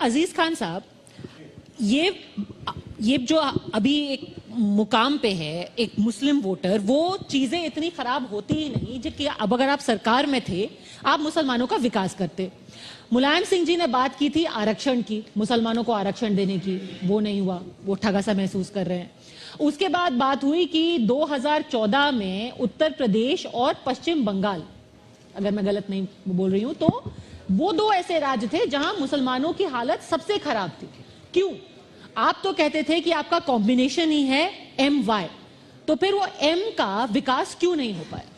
अजीज खान साहब, ये जो अभी एक मुकाम पे है एक मुस्लिम वोटर, वो चीजें इतनी खराब होती ही नहीं जो कि अब अगर आप सरकार में थे आप मुसलमानों का विकास करते। मुलायम सिंह जी ने बात की थी आरक्षण की, मुसलमानों को आरक्षण देने की, वो नहीं हुआ, वो ठगा सा महसूस कर रहे हैं। उसके बाद बात हुई कि 2014 में उत्तर प्रदेश और पश्चिम बंगाल, अगर मैं गलत नहीं बोल रही हूं, तो वो दो ऐसे राज्य थे जहां मुसलमानों की हालत सबसे खराब थी। क्यों? आप तो कहते थे कि आपका कॉम्बिनेशन ही है MY, तो फिर वो M का विकास क्यों नहीं हो पाया?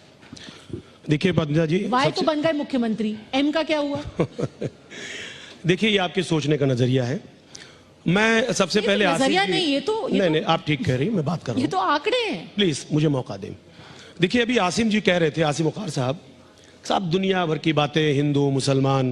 देखिए बंदा जी, Y तो बन गए मुख्यमंत्री, M का क्या हुआ? देखिए ये आपके सोचने का नजरिया है। मैं सबसे पहले नजरिया नहीं, ये तो नहीं, आप ठीक कह रही, मैं बात कर रहा हूं। ये तो आंकड़े हैं। प्लीज मुझे मौका दें। देखिए अभी आसिम जी कह रहे थे, आसिम वकार साहब दुनिया भर की बातें, हिंदू मुसलमान।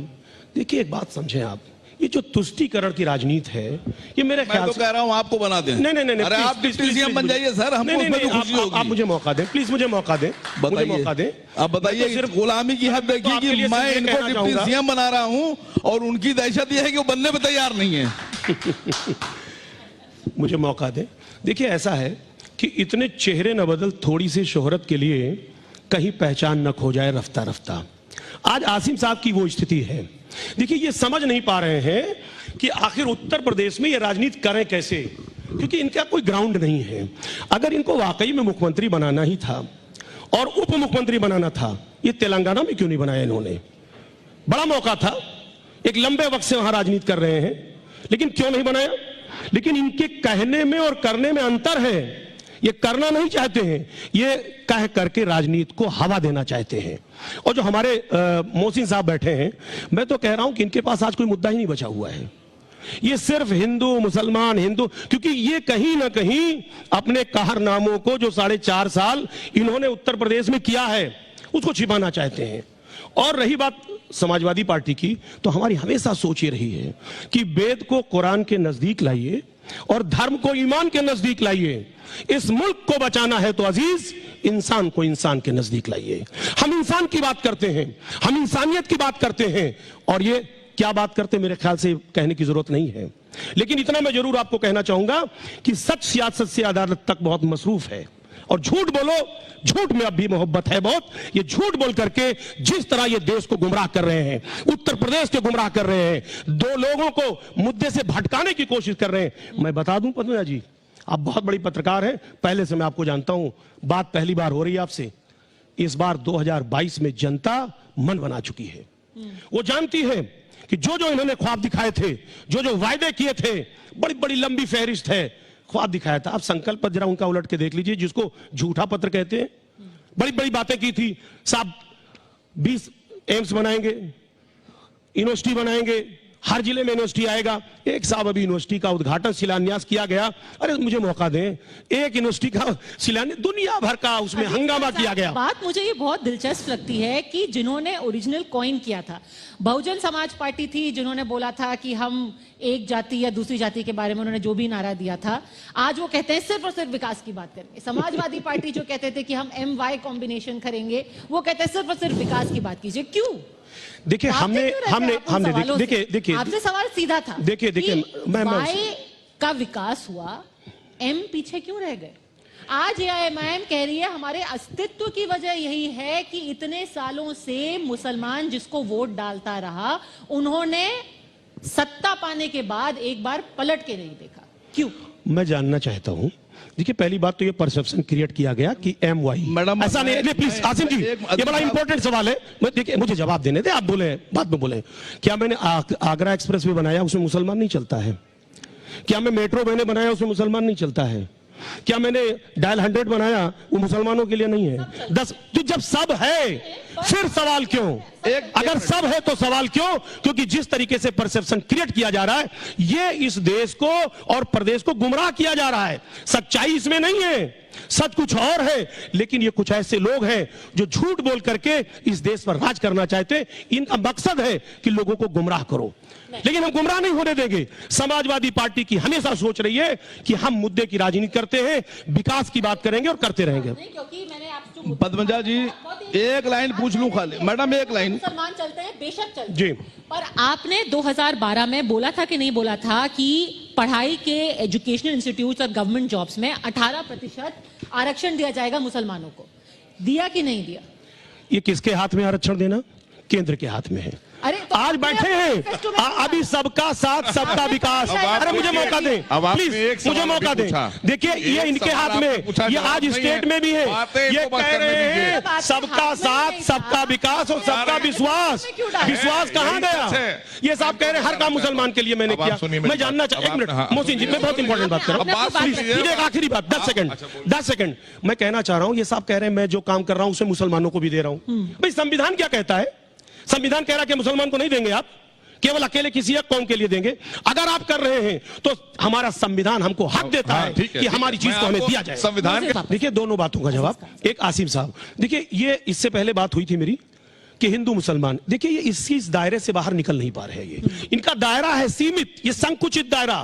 देखिए एक बात समझें आप, ये जो तुष्टीकरण की राजनीति है, ये मेरे ख्याल से, कह रहा हूं आपको बना दें। नहीं, अरे आप डिप्टी सीएम बन जाइए सर, हमको उसमें तो खुशी होगी। आप मुझे मौका दें, प्लीज मुझे मौका दें, मुझे मौका दें। आप बताइए, सिर्फ गुलामी की हद देखिए कि मैं इनको डिप्टी सीएम बना रहा हूं और उनकी दहशत यह है कि वो बनने पर तैयार नहीं है। मुझे मौका दें। देखिए ऐसा है कि इतने चेहरे न बदल, थोड़ी सी शोहरत के लिए कहीं पहचान न खो जाए रफ्ता रफ्ता। आज आसिम साहब की वो स्थिति है। देखिए ये समझ नहीं पा रहे हैं कि आखिर उत्तर प्रदेश में ये राजनीति करें कैसे, क्योंकि इनका कोई ग्राउंड नहीं है। अगर इनको वाकई में मुख्यमंत्री बनाना ही था और उप मुख्यमंत्री बनाना था, ये तेलंगाना में क्यों नहीं बनाया इन्होंने? बड़ा मौका था, एक लंबे वक्त से वहां राजनीति कर रहे हैं, लेकिन क्यों नहीं बनाया? लेकिन इनके कहने में और करने में अंतर है। ये करना नहीं चाहते हैं, ये कह करके राजनीति को हवा देना चाहते हैं। और जो हमारे मोहसिन साहब बैठे हैं, मैं तो कह रहा हूं कि इनके पास आज कोई मुद्दा ही नहीं बचा हुआ है। ये सिर्फ हिंदू मुसलमान हिंदू, क्योंकि ये कहीं ना कहीं अपने कारनामों को जो 4.5 साल इन्होंने उत्तर प्रदेश में किया है, उसको छिपाना चाहते हैं। और रही बात समाजवादी पार्टी की, तो हमारी हमेशा सोच ये रही है कि वेद को कुरान के नजदीक लाइए और धर्म को ईमान के नजदीक लाइए। इस मुल्क को बचाना है तो अजीज, इंसान को इंसान के नजदीक लाइए। हम इंसान की बात करते हैं, हम इंसानियत की बात करते हैं, और ये क्या बात करते हैं मेरे ख्याल से कहने की जरूरत नहीं है। लेकिन इतना मैं जरूर आपको कहना चाहूंगा कि सच सियासत से अदालत तक बहुत मसरूफ है, और झूठ बोलो, झूठ में अब भी मोहब्बत है बहुत। ये झूठ बोल करके जिस तरह ये देश को गुमराह कर रहे हैं, उत्तर प्रदेश को गुमराह कर रहे हैं, दो लोगों को मुद्दे से भटकाने की कोशिश कर रहे हैं। मैं बता दूं पद्मजा जी, आप बहुत बड़ी पत्रकार हैं, पहले से मैं आपको जानता हूं, बात पहली बार हो रही है आपसे। इस बार 2022 में जनता मन बना चुकी है। वो जानती है कि जो जो इन्होंने ख्वाब दिखाए थे, जो जो वायदे किए थे, बड़ी बड़ी लंबी फहरिस्त है, ख्वाब दिखाया था। आप संकल्प पत्र जरा उनका उलट के देख लीजिए, जिसको झूठा पत्र कहते हैं। बड़ी बड़ी बातें की थी साहब, 20 एम्स बनाएंगे, यूनिवर्सिटी बनाएंगे, हर जिले में यूनिवर्सिटी आएगा। एक साहब अभी यूनिवर्सिटी का उद्घाटन शिलान्यास किया गया। अरे मुझे मौका दें, एक यूनिवर्सिटी का शिलान्यास, दुनिया भर का उसमें हंगामा किया गया। बात मुझे ये बहुत दिलचस्प लगती है कि जिन्होंने ओरिजिनल कॉइन किया था, बहुजन समाज पार्टी थी, जिन्होंने बोला था कि हम एक जाति या दूसरी जाति के बारे में उन्होंने जो भी नारा दिया था, आज वो कहते हैं सिर्फ और सिर्फ विकास की बात करेंगे। समाजवादी पार्टी जो कहते थे कि हम MY कॉम्बिनेशन करेंगे, वो कहते हैं सिर्फ और सिर्फ विकास की बात कीजिए। क्यों? देखिए हमने देखिए आपसे सवाल सीधा था। देखिए मैं Y का विकास हुआ, M पीछे क्यों रह गए? आज AIMIM कह रही है हमारे अस्तित्व की वजह यही है कि इतने सालों से मुसलमान जिसको वोट डालता रहा, उन्होंने सत्ता पाने के बाद एक बार पलट के नहीं देखा। क्यों? मैं जानना चाहता हूं। देखिए पहली बात तो ये परसेप्शन क्रिएट किया गया कि MY, मैडम ऐसा नहीं। प्लीज आसिम जी, ये बड़ा इंपॉर्टेंट सवाल है। देखिए मुझे जवाब देने दे, आप बोले बाद में बोले। क्या मैंने आगरा एक्सप्रेस वे बनाया, उसमें मुसलमान नहीं चलता है? क्या मैं मेट्रो मैंने बनाया, उसमें मुसलमान नहीं चलता है? क्या मैंने डायल 100 बनाया, वो मुसलमानों के लिए नहीं है? 10, तो जब सब है फिर सवाल क्यों? अगर सब है तो सवाल क्यों? क्योंकि जिस तरीके से परसेप्शन क्रिएट किया जा रहा है, ये इस देश को और प्रदेश को गुमराह किया जा रहा है। सच्चाई इसमें नहीं है। सच कुछ और है, लेकिन ये कुछ ऐसे लोग हैं जो झूठ बोल करके इस देश पर राज करना चाहते हैं। इनका मकसद है कि लोगों को गुमराह करो, लेकिन हम गुमराह नहीं होने देंगे। समाजवादी पार्टी की हमेशा सोच रही है कि हम मुद्दे की राजनीति करते हैं, विकास की बात करेंगे और करते रहेंगे। क्योंकि मैंने आपसे पद्मजा जी एक लाइन पूछ लूं खाली, मैडम एक लाइन। मुसलमान चलते हैं, बेशक चलते जी, पर आपने 2012 में बोला था कि नहीं बोला था कि पढ़ाई के एजुकेशनल इंस्टीट्यूट्स और गवर्नमेंट जॉब्स में 18% आरक्षण दिया जाएगा मुसलमानों को, दिया कि नहीं दिया? ये किसके हाथ में आरक्षण देना? केंद्र के हाथ में है। अरे तो आज बैठे हैं अभी सबका साथ सबका विकास। अरे मुझे मौका दें प्लीज, मुझे मौका दें। देखिए ये इनके हाथ में, ये आज स्टेट में भी है, ये कह रहे हैं सबका साथ सबका विकास और सबका विश्वास। विश्वास कहाँ गया? ये साहब कह रहे हैं हर काम मुसलमान के लिए मैंने किया। मैं जानना चाहता, एक मिनट मोहसिन जी, मैं बहुत इंपॉर्टेंट बात कर रहा हूँ, मुझे एक आखिरी बात, 10 सेकंड मैं कहना चाह रहा हूँ। ये साहब कह रहे हैं मैं जो काम कर रहा हूँ उसे मुसलमानों को भी दे रहा हूँ। भाई संविधान क्या कहता है? संविधान कह रहा है कि मुसलमान को नहीं देंगे, आप केवल अकेले किसी एक कौम के लिए देंगे। अगर आप कर रहे हैं तो हमारा संविधान हमको हक देता है कि हमारी चीज को हमें दिया जाए। संविधान देखिए दोनों बातों का जवाब। एक आसिम साहब, देखिए ये इससे पहले बात हुई थी मेरी कि हिंदू मुसलमान, देखिए ये इस दायरे से बाहर निकल नहीं पा रहे हैं। ये इनका दायरा है सीमित, ये संकुचित दायरा,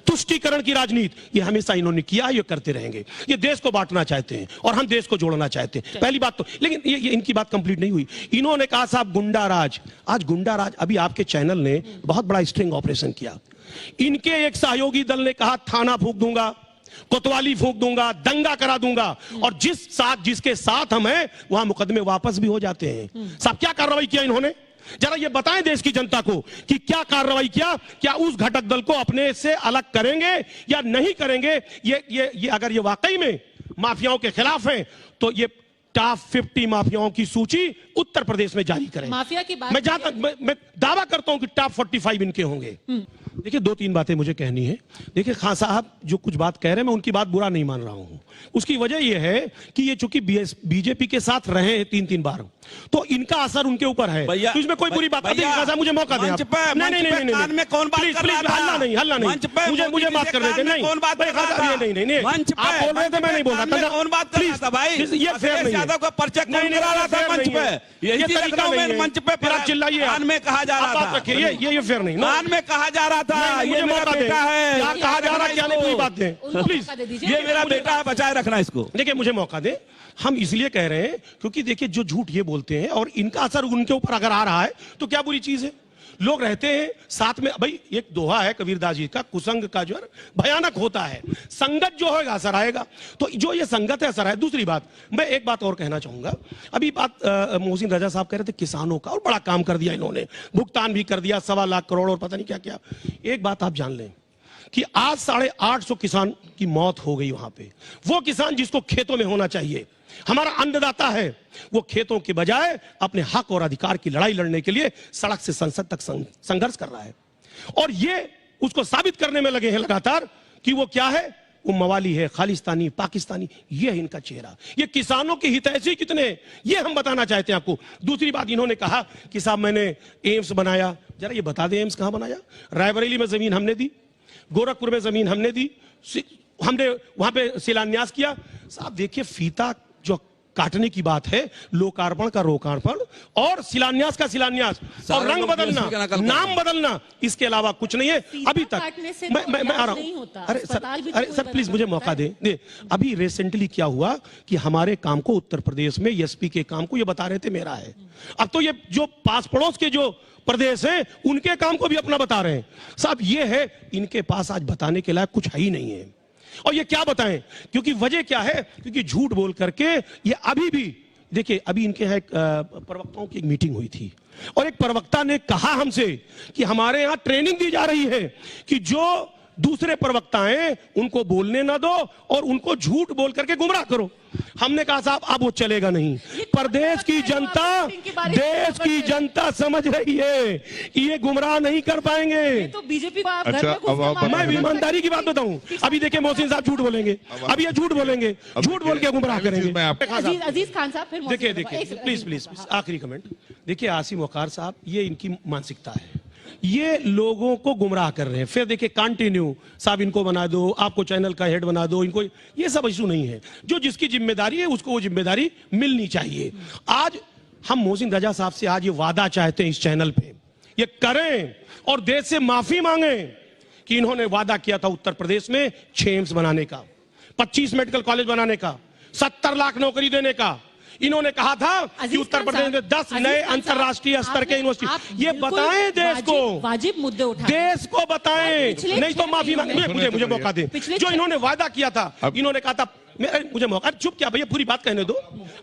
तुष्टीकरण की राजनीति ये हमेशा इन्होंने किया, ये करते रहेंगे। ये देश को बांटना चाहते हैं और हम देश को जोड़ना चाहते हैं, पहली बात तो। लेकिन ये इनकी बात कंप्लीट नहीं हुई। इन्होंने कहा साहब गुंडा राज, आज गुंडा राज, अभी आपके चैनल ने बहुत बड़ा स्ट्रिंग ऑपरेशन किया। इनके एक सहयोगी दल ने कहा थाना फूंक दूंगा, कोतवाली फूंक दूंगा, दंगा करा दूंगा, और जिसके साथ हम हैं वहां मुकदमे वापस भी हो जाते हैं। साहब क्या कार्रवाई किया इन्होंने? जरा ये बताएं देश की जनता को कि क्या कार्रवाई किया, क्या उस घटक दल को अपने से अलग करेंगे या नहीं करेंगे? ये अगर ये वाकई में माफियाओं के खिलाफ है तो ये टॉप 50 माफियाओं की सूची उत्तर प्रदेश में जारी करें। माफिया की बात मैं दावा करता हूं कि टॉप 45 इनके होंगे। देखिए 2-3 बातें मुझे कहनी है। देखिए खान साहब जो कुछ बात कह रहे हैं मैं उनकी बात बुरा नहीं मान रहा हूं। उसकी वजह यह है कि ये चूंकि बीजेपी के साथ रहे हैं 3-3 बार, तो इनका असर उनके ऊपर है। तो इसमें कोई बुरी बात नहीं। मुझे मौका दें। नहीं, कौन बात कर रहा था? हल्ला नहीं, मुझे बात करने दें। नहीं, कौन बात कर रहा था? नहीं, आप बोल रहे थे, मैं नहीं बोल रहा था। कौन बात कर रहा था भाई? ये फेयर नहीं है। यादव का पर्चा कौन करा रहा था मंच पे? ये तरीका नहीं है। मंच पे फिर आप चिल्लाइए। कान में कहा जा रहा था, ये फेयर नहीं। कान में कहा जा रहा था ये मेरा बेटा है, क्या कहा जा रहा है, क्या नहीं, कोई बात नहीं प्लीज। ये मेरा बेटा है, बचाए रखना इसको। देखिए मुझे मौका दे। हम इसलिए कह रहे हैं क्योंकि देखिए जो झूठ ये बोलते हैं और इनका असर उनके ऊपर अगर आ रहा है तो क्या बुरी चीज है? लोग रहते हैं साथ में। भाई एक दोहा है कबीरदास जी का, कुसंग का ज्वर भयानक होता है, संगत जो होगा असर आएगा। तो जो ये संगत है असर है। दूसरी बात, मैं एक बात और कहना चाहूंगा। अभी बात मोहसिन रजा साहब कह रहे थे किसानों का, और बड़ा काम कर दिया इन्होंने, भुगतान भी कर दिया 1.25 लाख करोड़ और पता नहीं क्या क्या। एक बात आप जान लें कि आज 850 किसान की मौत हो गई वहां पे। वो किसान जिसको खेतों में होना चाहिए, हमारा अन्नदाता है, वो खेतों के बजाय अपने हक और अधिकार की लड़ाई लड़ने के लिए सड़क से संसद तक संघर्ष कर रहा है। और ये उसको साबित करने में लगे हैं लगातार कि वो क्या है, वो मवाली है, खालिस्तानी, पाकिस्तानी। ये है इनका चेहरा। ये किसानों के हितैषी कितने, ये हम बताना चाहते हैं आपको। दूसरी बात, इन्होंने कहा कि साहब मैंने एम्स बनाया। जरा ये बता दें एम्स कहां बनाया? रायबरेली में जमीन हमने दी, गोरखपुर में जमीन हमने दी, हमने वहां पे शिलान्यास किया। साहब देखिए फीता जो काटने की बात है, लोकार्पण का लोकार्पण और शिलान्यास का शिलान्यास, और रंग बदलना, नाम बदलना, इसके अलावा कुछ नहीं है अभी तक। मैं आ रहा हूं। अरे सर प्लीज मुझे मौका दे। अभी रिसेंटली क्या हुआ कि हमारे काम को उत्तर प्रदेश में एसपी के काम को ये बता रहे थे मेरा है। अब तो ये जो पास पड़ोस के जो प्रदेश हैं उनके काम को भी अपना बता रहे हैं। साहब ये है, इनके पास आज बताने के लायक कुछ है ही नहीं है। और ये क्या बताएं? क्योंकि वजह क्या है? क्योंकि झूठ बोल करके ये अभी भी देखिए, अभी इनके यहाँ प्रवक्ताओं की एक मीटिंग हुई थी और एक प्रवक्ता ने कहा हमसे कि हमारे यहाँ ट्रेनिंग दी जा रही है कि जो दूसरे प्रवक्ता हैं उनको बोलने ना दो और उनको झूठ बोल करके गुमराह करो। हमने कहा साहब अब वो चलेगा नहीं। प्रदेश की जनता, देश की जनता समझ रही है कि ये गुमराह नहीं कर पाएंगे। तो बीजेपी को मैं ईमानदारी की बात बताऊं, अभी देखिए मोहसिन साहब झूठ बोलेंगे, अब ये झूठ बोलेंगे, झूठ बोल के गुमराह करेंगे। अजीज खान साहब फिर देखिए प्लीज आखिरी कमेंट। देखिए आसिम वकार साहब, ये इनकी मानसिकता है ये लोगों को गुमराह कर रहे हैं। फिर देखिए कंटिन्यू, साहब इनको बना दो, आपको चैनल का हेड बना दो, इनको, ये सब इशू नहीं है। जो जिसकी जिम्मेदारी है उसको वो जिम्मेदारी मिलनी चाहिए। आज हम मोहसिन रजा साहब से आज ये वादा चाहते हैं इस चैनल पे, ये करें और देश से माफी मांगे कि इन्होंने वादा किया था उत्तर प्रदेश में 6 एम्स बनाने का, 25 मेडिकल कॉलेज बनाने का, 70 लाख नौकरी देने का। इन्होंने कहा था कि उत्तर प्रदेश में 10 नए अंतरराष्ट्रीय स्तर के यूनिवर्सिटी। ये बताएं देश को, वाजिब मुद्दे उठाएं, देश को बताएं, नहीं तो माफी मांगे। मुझे मौका दें। जो इन्होंने वादा किया था, इन्होंने कहा था, मुझे मौका, चुप क्या भैया, पूरी बात कहने दो।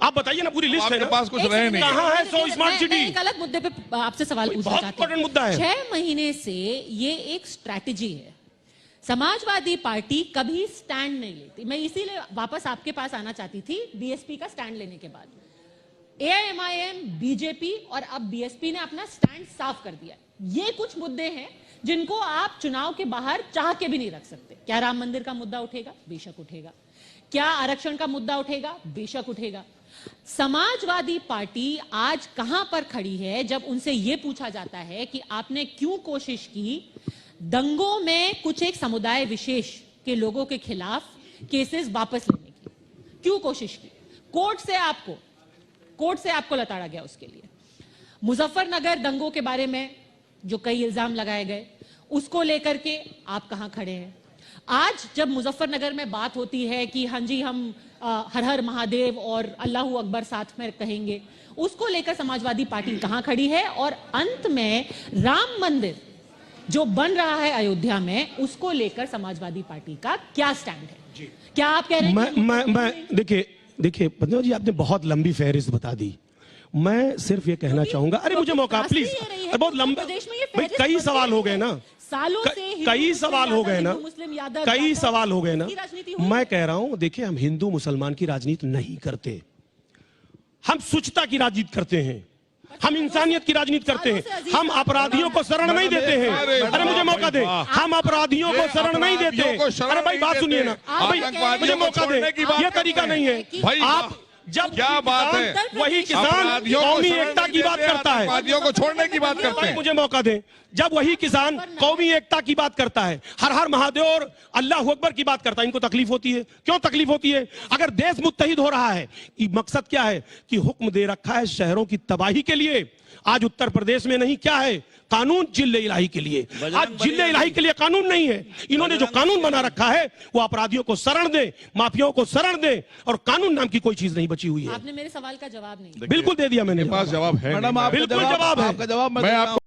आप बताइए ना, पूरी लिस्ट है ना, पास कुछ रहे नहीं। कहाँ है सो स्मार्ट सिटी? एक अलग मुद्दे पे आपसे सवाल पूछना बहुत चाहती इंपॉर्टेंट मुद्दा है। 6 महीने से ये एक स्ट्रैटेजी है। समाजवादी पार्टी कभी स्टैंड नहीं लेती। मैं इसीलिए वापस आपके पास आना चाहती थी बीएसपी का स्टैंड लेने के बाद। एआईएमआईएम, बीजेपी और अब बीएसपी ने अपना स्टैंड साफ कर दिया। ये कुछ मुद्दे हैं जिनको आप चुनाव के बाहर चाह के भी नहीं रख सकते। क्या राम मंदिर का मुद्दा उठेगा? बेशक उठेगा। क्या आरक्षण का मुद्दा उठेगा? बेशक उठेगा। समाजवादी पार्टी आज कहां पर खड़ी है जब उनसे यह पूछा जाता है कि आपने क्यों कोशिश की दंगों में कुछ एक समुदाय विशेष के लोगों के खिलाफ केसेस वापस लेने की? क्यों कोशिश की? कोर्ट से आपको लताड़ा गया उसके लिए। मुजफ्फरनगर दंगों के बारे में जो कई इल्जाम लगाए गए, उसको लेकर के आप कहां खड़े हैं? आज जब मुजफ्फरनगर में बात होती है कि हाँ जी हम हर हर महादेव और अल्लाहू अकबर साथ में कहेंगे, उसको लेकर समाजवादी पार्टी कहां खड़ी है? और अंत में राम मंदिर जो बन रहा है अयोध्या में, उसको लेकर समाजवादी पार्टी का क्या स्टैंड है? क्या आप कह रहे हैं? मैं देखिए पद्मा जी, आपने बहुत लंबी फहरिस्त बता दी। मैं सिर्फ ये कहना चाहूंगा, अरे मुझे मौका प्लीज, बहुत लंबा, भाई कई सवाल हो गए ना, सालों से कई सवाल हो गए ना, कई सवाल हो गए ना। मैं मैं कह रहा हूं, देखिए हम हिंदू मुसलमान की राजनीति नहीं करते, हम शुचिता की राजनीति करते हैं, हम इंसानियत की राजनीति करते हैं, हम अपराधियों को शरण नहीं देते हैं। अरे मुझे मौका दे, हम अपराधियों को शरण नहीं देते। अरे भाई बात सुनिए ना, भाई मुझे मौका दे, ये तरीका नहीं है। आप जब क्या बात है, वही किसान कौमी एकता की बात करता है, अपराधियों को छोड़ने की बात करते हैं। मुझे मौका दें, जब वही किसान कौमी एकता की बात करता है, हर हर महादेव और अल्लाह अकबर की बात करता है, इनको तकलीफ होती है। क्यों तकलीफ होती है? अगर देश मुत्तहिद हो रहा है, मकसद क्या है कि हुक्म दे रखा है शहरों की तबाही के लिए। आज उत्तर प्रदेश में नहीं, क्या है? कानून जिले इलाही के लिए। आज जिले इलाही के लिए कानून नहीं है। इन्होंने जो कानून बना रखा है वो अपराधियों को शरण दे, माफियाओं को शरण दे, और कानून नाम की कोई चीज नहीं बची हुई है। आपने मेरे सवाल का जवाब नहीं बिल्कुल दे दिया मैंने, पास जवाब है। बिल्कुल जवाब है। मैं आपको